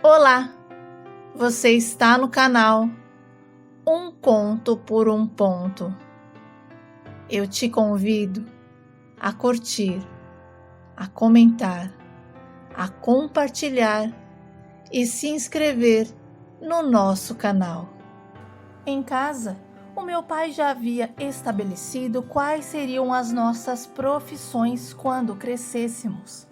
Olá, você está no canal Um Conto por um Ponto. Eu te convido a curtir, a comentar, a compartilhar e se inscrever no nosso canal. Em casa, o meu pai já havia estabelecido quais seriam as nossas profissões quando crescêssemos.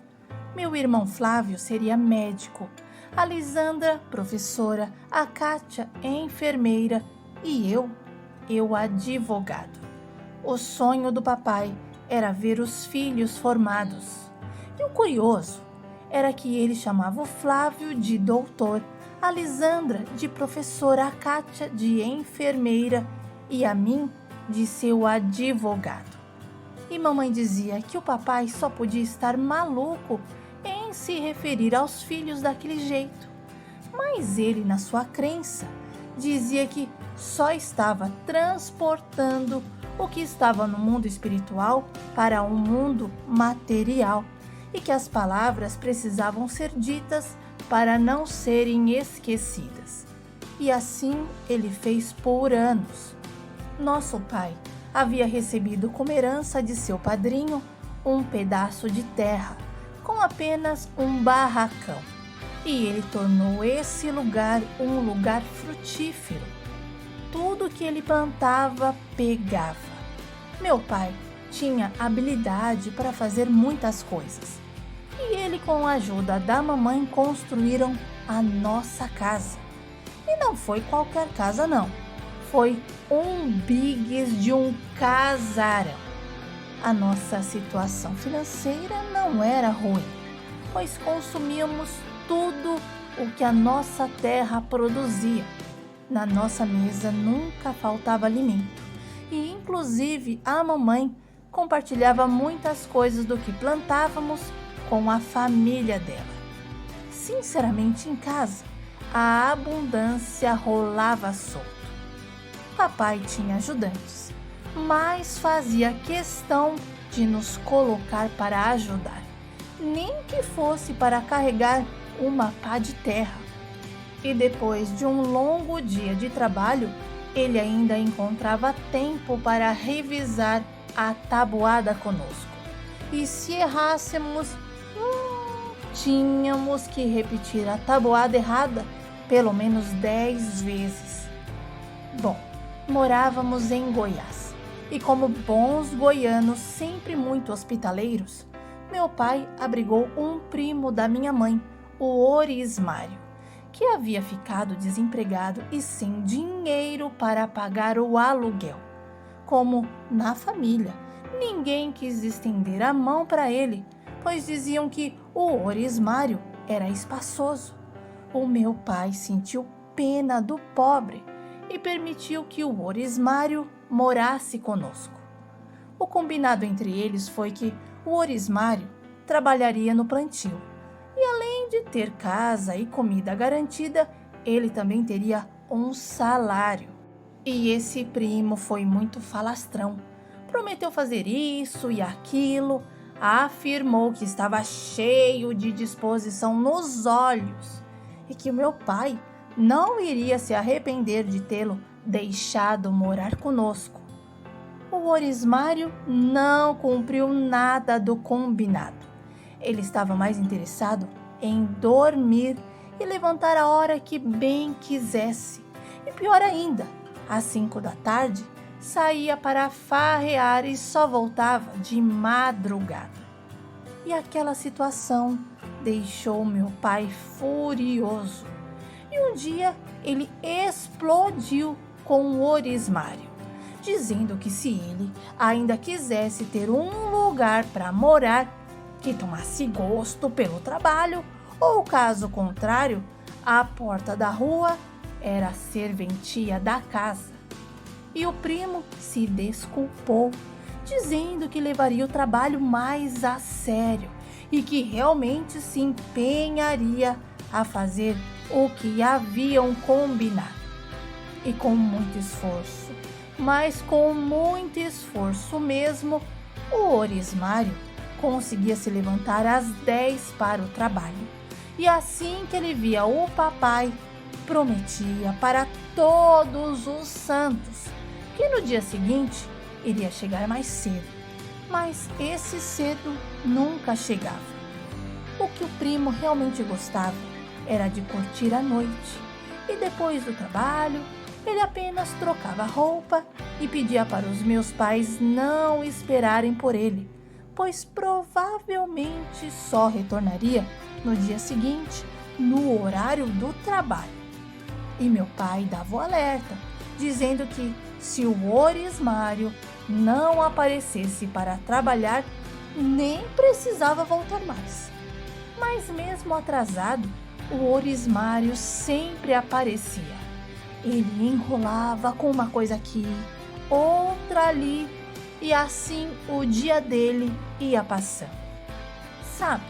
Meu irmão Flávio seria médico, a Lisandra, professora, a Kátia, enfermeira e eu advogado. O sonho do papai era ver os filhos formados. E o curioso era que ele chamava o Flávio de doutor, a Lisandra de professora, a Kátia de enfermeira e a mim de seu advogado. E mamãe dizia que o papai só podia estar maluco em se referir aos filhos daquele jeito. Mas ele, na sua crença, dizia que só estava transportando o que estava no mundo espiritual para um mundo material e que as palavras precisavam ser ditas para não serem esquecidas. E assim ele fez por anos. Nosso pai havia recebido como herança de seu padrinho um pedaço de terra com apenas um barracão, e ele tornou esse lugar um lugar frutífero. Tudo que ele plantava pegava. Meu pai tinha habilidade para fazer muitas coisas, e ele, com a ajuda da mamãe, construíram a nossa casa. E não foi qualquer casa não, foi um bigs de um casarão. A nossa situação financeira não era ruim, pois consumíamos tudo o que a nossa terra produzia. Na nossa mesa nunca faltava alimento e, inclusive, a mamãe compartilhava muitas coisas do que plantávamos com a família dela. Sinceramente, em casa, a abundância rolava solto. Papai tinha ajudantes, mas fazia questão de nos colocar para ajudar, nem que fosse para carregar uma pá de terra. E depois de um longo dia de trabalho, ele ainda encontrava tempo para revisar a tabuada conosco. E se errássemos, tínhamos que repetir a tabuada errada pelo menos 10 vezes. Bom, morávamos em Goiás. E como bons goianos, sempre muito hospitaleiros, meu pai abrigou um primo da minha mãe, o Orismário, que havia ficado desempregado e sem dinheiro para pagar o aluguel. Como na família, ninguém quis estender a mão para ele, pois diziam que o Orismário era espaçoso. O meu pai sentiu pena do pobre e permitiu que o Orismário morasse conosco. O combinado entre eles foi que o Orismário trabalharia no plantio e, além de ter casa e comida garantida, ele também teria um salário. E esse primo foi muito falastrão, prometeu fazer isso e aquilo, afirmou que estava cheio de disposição nos olhos e que o meu pai não iria se arrepender de tê-lo deixado morar conosco. O Orismário não cumpriu nada do combinado. Ele estava mais interessado em dormir e levantar a hora que bem quisesse. E pior ainda, às 5 da tarde, saía para farrear e só voltava de madrugada. E aquela situação deixou meu pai furioso. E um dia ele explodiu com o Orismário, dizendo que se ele ainda quisesse ter um lugar para morar, que tomasse gosto pelo trabalho, ou caso contrário, a porta da rua era a serventia da casa. E o primo se desculpou, dizendo que levaria o trabalho mais a sério e que realmente se empenharia a fazer o que haviam combinado. E com muito esforço, mas com muito esforço mesmo, o Orismário conseguia se levantar às 10 para o trabalho E assim que ele via o papai, prometia para todos os santos que no dia seguinte iria chegar mais cedo. Mas esse cedo nunca chegava. O que o primo realmente gostava era de curtir a noite. E depois do trabalho, ele apenas trocava roupa e pedia para os meus pais não esperarem por ele, pois provavelmente só retornaria no dia seguinte, no horário do trabalho. E meu pai dava o alerta, dizendo que se o Orismário não aparecesse para trabalhar, nem precisava voltar mais. Mas mesmo atrasado, o Orismário sempre aparecia. Ele enrolava com uma coisa aqui, outra ali, e assim o dia dele ia passando. Sabe,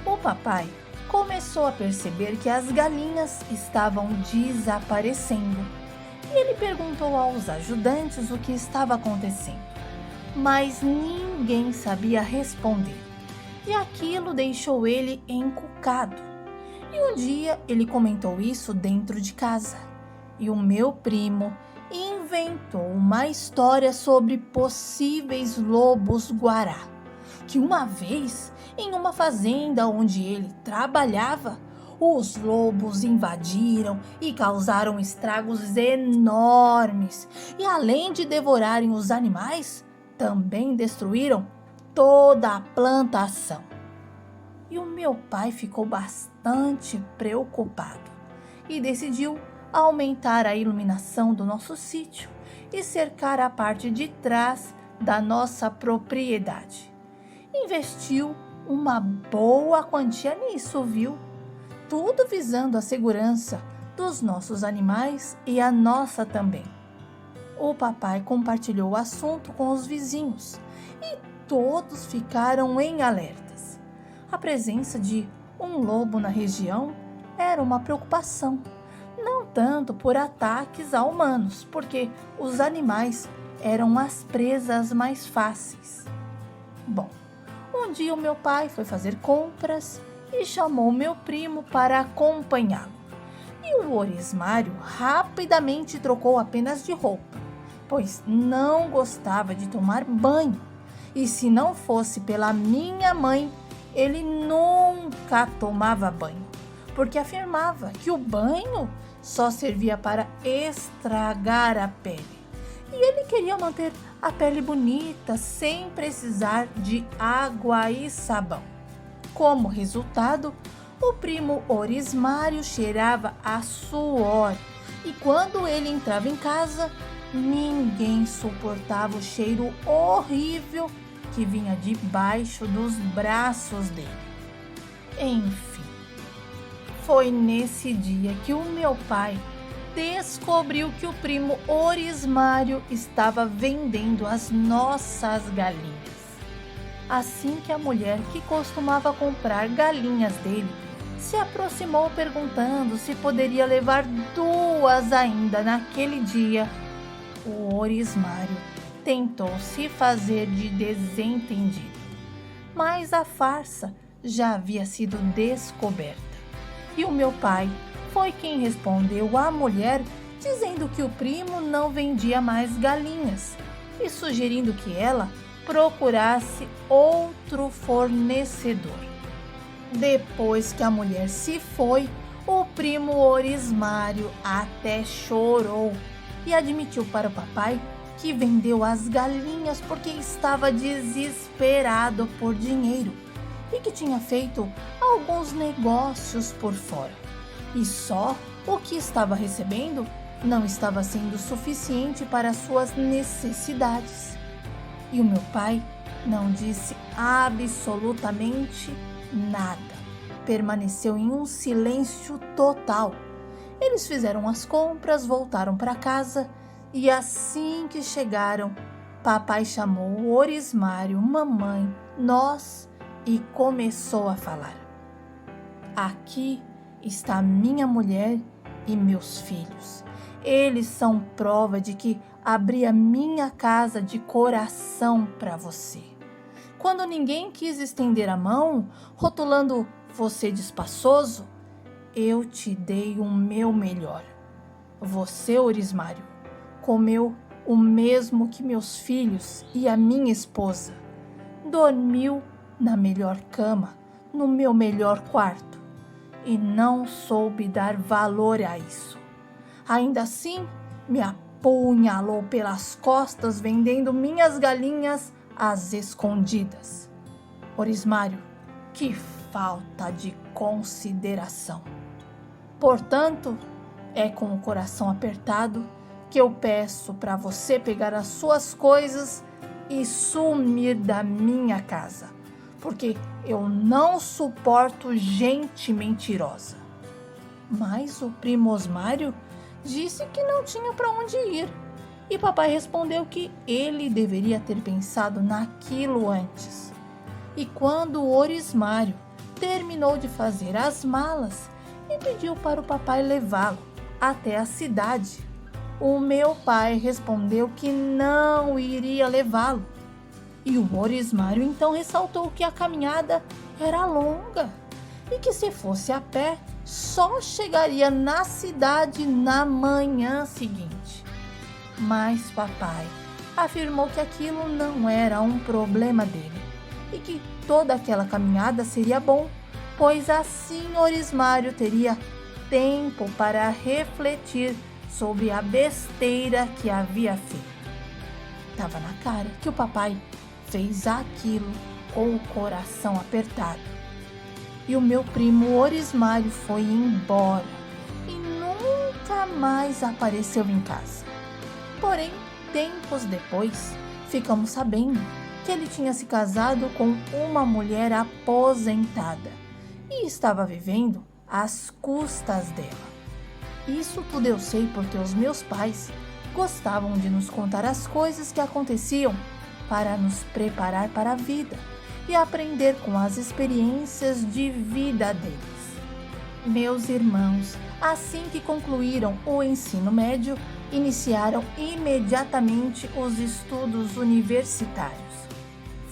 o papai começou a perceber que as galinhas estavam desaparecendo. E ele perguntou aos ajudantes o que estava acontecendo, mas ninguém sabia responder. E aquilo deixou ele encucado. E um dia ele comentou isso dentro de casa. E o meu primo inventou uma história sobre possíveis lobos-guará, que uma vez, em uma fazenda onde ele trabalhava, os lobos invadiram e causaram estragos enormes. E além de devorarem os animais, também destruíram toda a plantação. E o meu pai ficou bastante preocupado e decidiu aumentar a iluminação do nosso sítio e cercar a parte de trás da nossa propriedade. Investiu uma boa quantia nisso, viu? Tudo visando a segurança dos nossos animais e a nossa também. O papai compartilhou o assunto com os vizinhos e todos ficaram em alertas. A presença de um lobo na região era uma preocupação, não tanto por ataques a humanos, porque os animais eram as presas mais fáceis. Bom, um dia o meu pai foi fazer compras e chamou meu primo para acompanhá-lo. E o Orismário rapidamente trocou apenas de roupa, pois não gostava de tomar banho. E se não fosse pela minha mãe, ele nunca tomava banho, porque afirmava que o banho só servia para estragar a pele. E ele queria manter a pele bonita sem precisar de água e sabão. Como resultado, o primo Orismário cheirava a suor e quando ele entrava em casa, ninguém suportava o cheiro horrível que vinha debaixo dos braços dele. Enfim, foi nesse dia que o meu pai descobriu que o primo Orismário estava vendendo as nossas galinhas. Assim que a mulher que costumava comprar galinhas dele se aproximou perguntando se poderia levar 2 ainda naquele dia, o Orismário tentou se fazer de desentendido. Mas a farsa já havia sido descoberta. E o meu pai foi quem respondeu à mulher dizendo que o primo não vendia mais galinhas e sugerindo que ela procurasse outro fornecedor. Depois que a mulher se foi, o primo Orismário até chorou e admitiu para o papai que vendeu as galinhas porque estava desesperado por dinheiro e que tinha feito alguns negócios por fora. E só o que estava recebendo não estava sendo suficiente para suas necessidades. E o meu pai não disse absolutamente nada. Permaneceu em um silêncio total. Eles fizeram as compras, voltaram para casa e assim que chegaram, papai chamou o Orismário, mamãe, nós e começou a falar. Aqui está minha mulher e meus filhos. Eles são prova de que abri a minha casa de coração para você. Quando ninguém quis estender a mão, rotulando Você despaçoso? Eu te dei o meu melhor. Você, Orismário, comeu o mesmo que meus filhos e a minha esposa. Dormiu na melhor cama, no meu melhor quarto, e não soube dar valor a isso. Ainda assim, me apunhalou pelas costas vendendo minhas galinhas às escondidas. Orismário, que falta de consideração! Portanto, é com o coração apertado que eu peço para você pegar as suas coisas e sumir da minha casa, porque eu não suporto gente mentirosa. Mas o primo Osmário disse que não tinha para onde ir, e papai respondeu que ele deveria ter pensado naquilo antes. E quando o Orismário terminou de fazer as malas e pediu para o papai levá-lo até a cidade, o meu pai respondeu que não iria levá-lo. E o Orismário então ressaltou que a caminhada era longa e que se fosse a pé, só chegaria na cidade na manhã seguinte. Mas papai afirmou que aquilo não era um problema dele e que toda aquela caminhada seria bom, pois assim Orismário teria tempo para refletir sobre a besteira que havia feito. Estava na cara que o papai fez aquilo com o coração apertado. E o meu primo Orismário foi embora e nunca mais apareceu em casa. Porém, tempos depois, ficamos sabendo que ele tinha se casado com uma mulher aposentada e estava vivendo às custas dela. Isso tudo eu sei porque os meus pais gostavam de nos contar as coisas que aconteciam para nos preparar para a vida e aprender com as experiências de vida deles. Meus irmãos, assim que concluíram o ensino médio, iniciaram imediatamente os estudos universitários.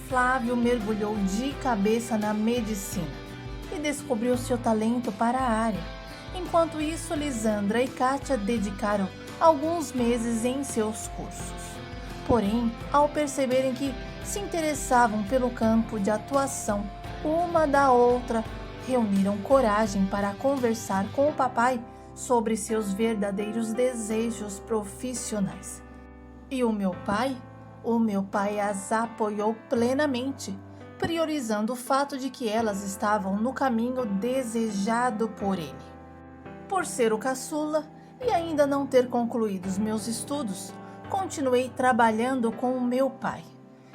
Flávio mergulhou de cabeça na medicina e descobriu seu talento para a área. Enquanto isso, Lisandra e Kátia dedicaram alguns meses em seus cursos. Porém, ao perceberem que se interessavam pelo campo de atuação uma da outra, reuniram coragem para conversar com o papai sobre seus verdadeiros desejos profissionais. E o meu pai as apoiou plenamente, priorizando o fato de que elas estavam no caminho desejado por ele. Por ser o caçula e ainda não ter concluído os meus estudos, continuei trabalhando com o meu pai.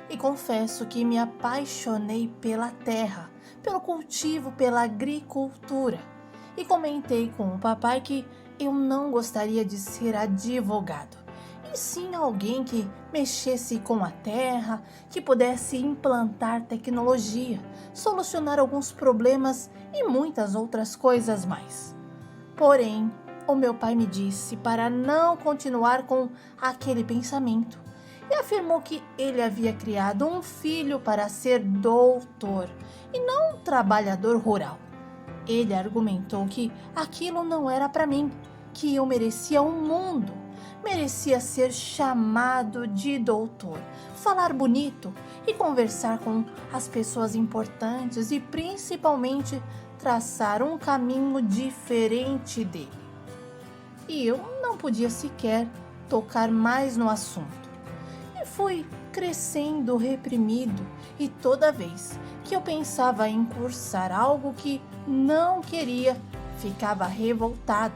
E confesso que me apaixonei pela terra, pelo cultivo, pela agricultura. E comentei com o papai que eu não gostaria de ser advogado, e sim alguém que mexesse com a terra, que pudesse implantar tecnologia, solucionar alguns problemas e muitas outras coisas mais. Porém, o meu pai me disse para não continuar com aquele pensamento e afirmou que ele havia criado um filho para ser doutor e não um trabalhador rural. Ele argumentou que aquilo não era para mim, que eu merecia um mundo, merecia ser chamado de doutor, falar bonito e conversar com as pessoas importantes e principalmente traçar um caminho diferente dele. E eu não podia sequer tocar mais no assunto. E fui crescendo reprimido, e toda vez que eu pensava em cursar algo que não queria, ficava revoltado.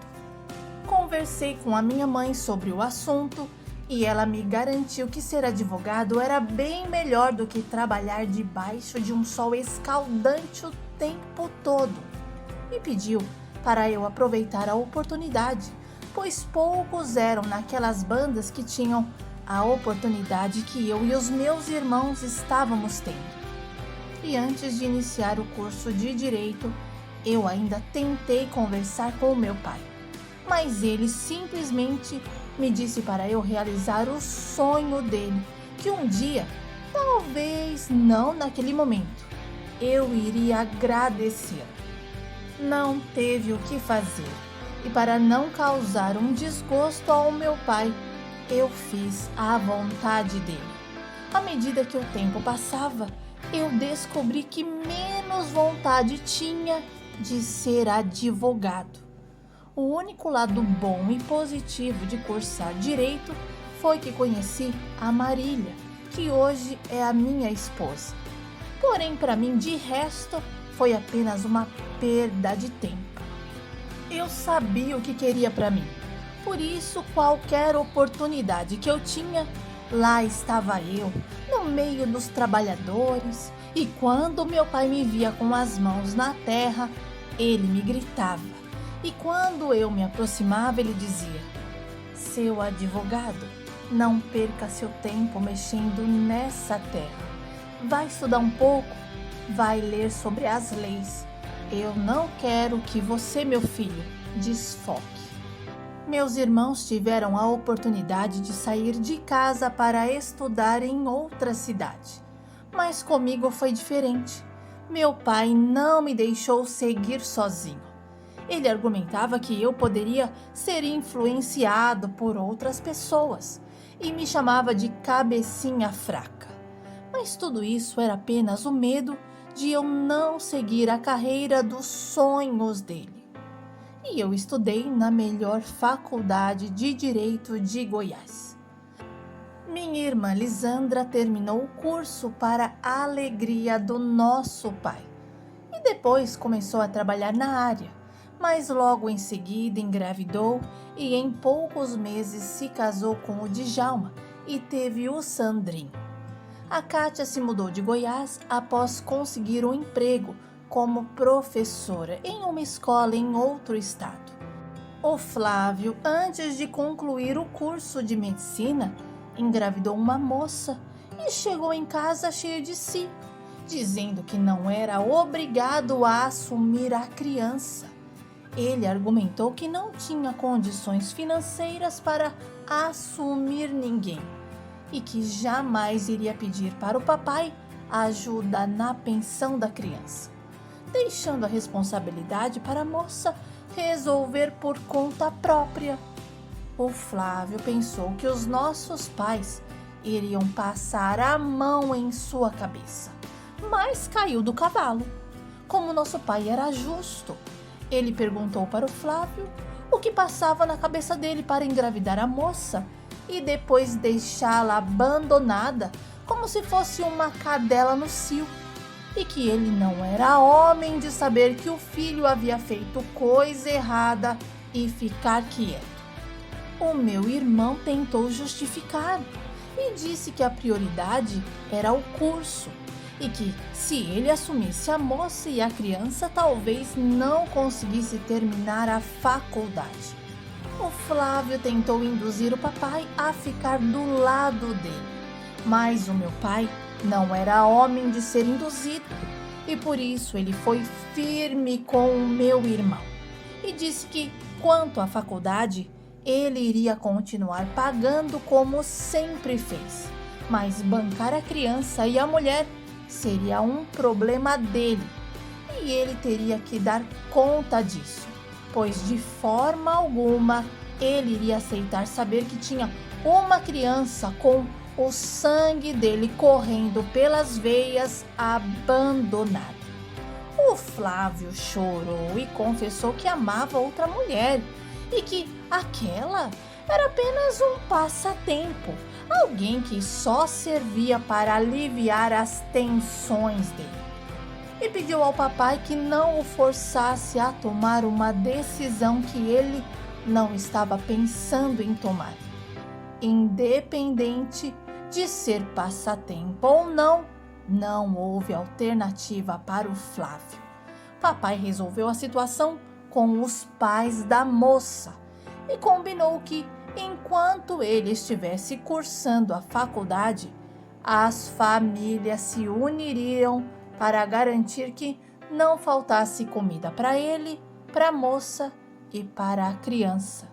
Conversei com a minha mãe sobre o assunto e ela me garantiu que ser advogado era bem melhor do que trabalhar debaixo de um sol escaldante o tempo todo. E pediu para eu aproveitar a oportunidade, pois poucos eram naquelas bandas que tinham a oportunidade que eu e os meus irmãos estávamos tendo. E antes de iniciar o curso de Direito, eu ainda tentei conversar com o meu pai, mas ele simplesmente me disse para eu realizar o sonho dele, que um dia, talvez não naquele momento, eu iria agradecer. Não teve o que fazer, e para não causar um desgosto ao meu pai, eu fiz a vontade dele. À medida que o tempo passava, eu descobri que menos vontade tinha de ser advogado. O único lado bom e positivo de cursar direito foi que conheci a Marília, que hoje é a minha esposa. Porém, para mim, de resto, foi apenas uma perda de tempo. Eu sabia o que queria para mim. Por isso, qualquer oportunidade que eu tinha, lá estava eu, no meio dos trabalhadores, e quando meu pai me via com as mãos na terra, ele me gritava. E quando eu me aproximava, ele dizia: "Seu advogado, não perca seu tempo mexendo nessa terra. Vai estudar um pouco, vai ler sobre as leis. Eu não quero que você, meu filho, desfoque." Meus irmãos tiveram a oportunidade de sair de casa para estudar em outra cidade. Mas comigo foi diferente. Meu pai não me deixou seguir sozinho. Ele argumentava que eu poderia ser influenciado por outras pessoas e me chamava de cabecinha fraca. Mas tudo isso era apenas o medo de eu não seguir a carreira dos sonhos dele. E eu estudei na melhor faculdade de Direito de Goiás. Minha irmã Lisandra terminou o curso para a alegria do nosso pai e depois começou a trabalhar na área, mas logo em seguida engravidou e em poucos meses se casou com o Djalma e teve o Sandrinho. A Kátia se mudou de Goiás após conseguir um emprego como professora em uma escola em outro estado. O Flávio, antes de concluir o curso de medicina, engravidou uma moça e chegou em casa cheio de si, dizendo que não era obrigado a assumir a criança. Ele argumentou que não tinha condições financeiras para assumir ninguém e que jamais iria pedir para o papai ajuda na pensão da criança, deixando a responsabilidade para a moça resolver por conta própria. O Flávio pensou que os nossos pais iriam passar a mão em sua cabeça, mas caiu do cavalo. Como nosso pai era justo, ele perguntou para o Flávio o que passava na cabeça dele para engravidar a moça e depois deixá-la abandonada como se fosse uma cadela no cio, e que ele não era homem de saber que o filho havia feito coisa errada e ficar quieto. O meu irmão tentou justificar e disse que a prioridade era o curso e que, se ele assumisse a moça e a criança, talvez não conseguisse terminar a faculdade. O Flávio tentou induzir o papai a ficar do lado dele, mas o meu pai não era homem de ser induzido e por isso ele foi firme com o meu irmão e disse que, quanto à faculdade, ele iria continuar pagando como sempre fez, mas bancar a criança e a mulher seria um problema dele e ele teria que dar conta disso, pois de forma alguma ele iria aceitar saber que tinha uma criança com o sangue dele correndo pelas veias abandonada. O Flávio chorou e confessou que amava outra mulher e que aquela era apenas um passatempo, alguém que só servia para aliviar as tensões dele. E pediu ao papai que não o forçasse a tomar uma decisão que ele não estava pensando em tomar. Independente de ser passatempo ou não, não houve alternativa para o Flávio. Papai resolveu a situação com os pais da moça e combinou que, enquanto ele estivesse cursando a faculdade, as famílias se uniriam para garantir que não faltasse comida para ele, para a moça e para a criança.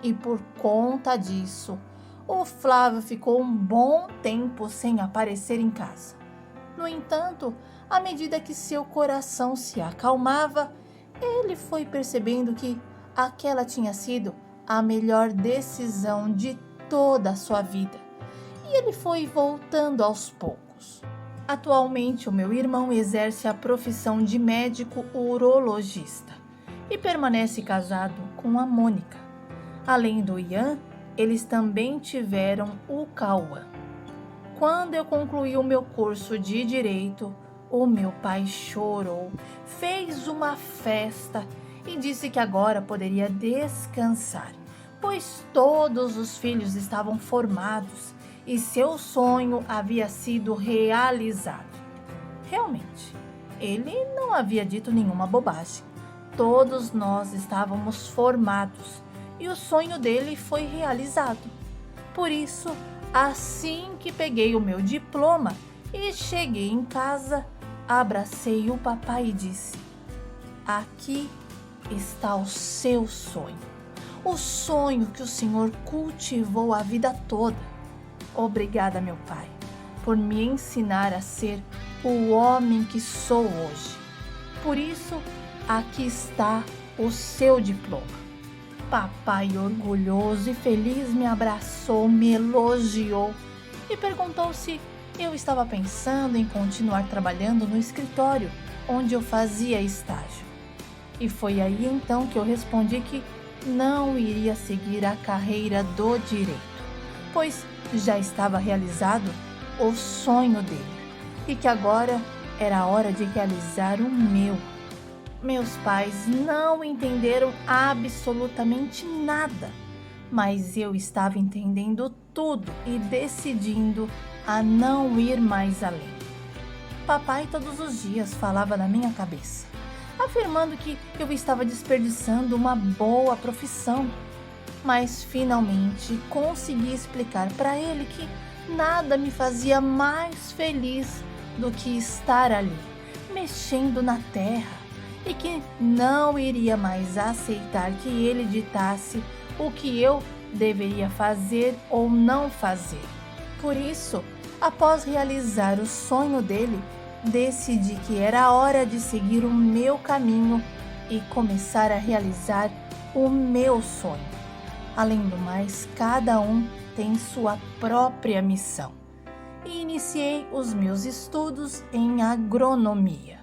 E por conta disso, o Flávio ficou um bom tempo sem aparecer em casa. No entanto, à medida que seu coração se acalmava, Ele foi percebendo que aquela tinha sido a melhor decisão de toda a sua vida e ele foi voltando aos poucos. Atualmente, o meu irmão exerce a profissão de médico urologista e permanece casado com a Mônica. Além do Ian, eles também tiveram o Cauã. Quando eu concluí o meu curso de Direito, o meu pai chorou, fez uma festa e disse que agora poderia descansar, pois todos os filhos estavam formados e seu sonho havia sido realizado. Realmente, ele não havia dito nenhuma bobagem. Todos nós estávamos formados e o sonho dele foi realizado. Por isso, assim que peguei o meu diploma e cheguei em casa, abracei o papai e disse: aqui está o seu sonho, o sonho que o Senhor cultivou a vida toda. Obrigada, meu pai, por me ensinar a ser o homem que sou hoje. Por isso, aqui está o seu diploma. Papai, orgulhoso e feliz, me abraçou, me elogiou e perguntou se eu estava pensando em continuar trabalhando no escritório onde eu fazia estágio. E foi aí então que eu respondi que não iria seguir a carreira do direito, pois já estava realizado o sonho dele e que agora era a hora de realizar o meu. Meus pais não entenderam absolutamente nada, mas eu estava entendendo tudo e decidindo a não ir mais além. Papai todos os dias falava na minha cabeça, afirmando que eu estava desperdiçando uma boa profissão, mas finalmente consegui explicar para ele que nada me fazia mais feliz do que estar ali, mexendo na terra, e que não iria mais aceitar que ele ditasse o que eu deveria fazer ou não fazer. Por isso, após realizar o sonho dele, decidi que era hora de seguir o meu caminho e começar a realizar o meu sonho. Além do mais, cada um tem sua própria missão. E iniciei os meus estudos em agronomia.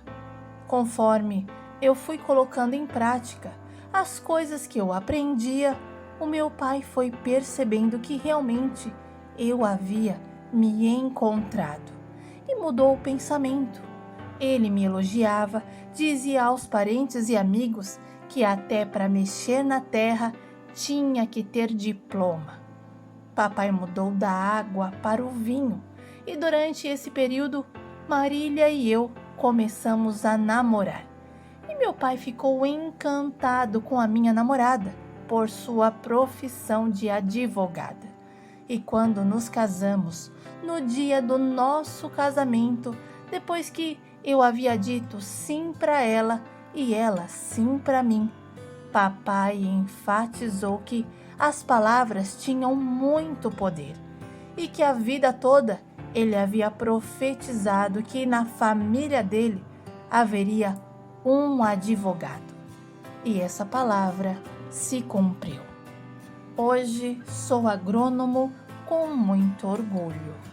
Conforme eu fui colocando em prática as coisas que eu aprendia, o meu pai foi percebendo que realmente eu havia me encontrado e mudou o pensamento. Ele me elogiava, dizia aos parentes e amigos que até para mexer na terra tinha que ter diploma. Papai mudou da água para o vinho e durante esse período, Marília e eu começamos a namorar. E meu pai ficou encantado com a minha namorada por sua profissão de advogada. E quando nos casamos, no dia do nosso casamento, depois que eu havia dito sim para ela e ela sim para mim, papai enfatizou que as palavras tinham muito poder e que a vida toda ele havia profetizado que na família dele haveria um advogado. E essa palavra se cumpriu. Hoje sou agrônomo com muito orgulho.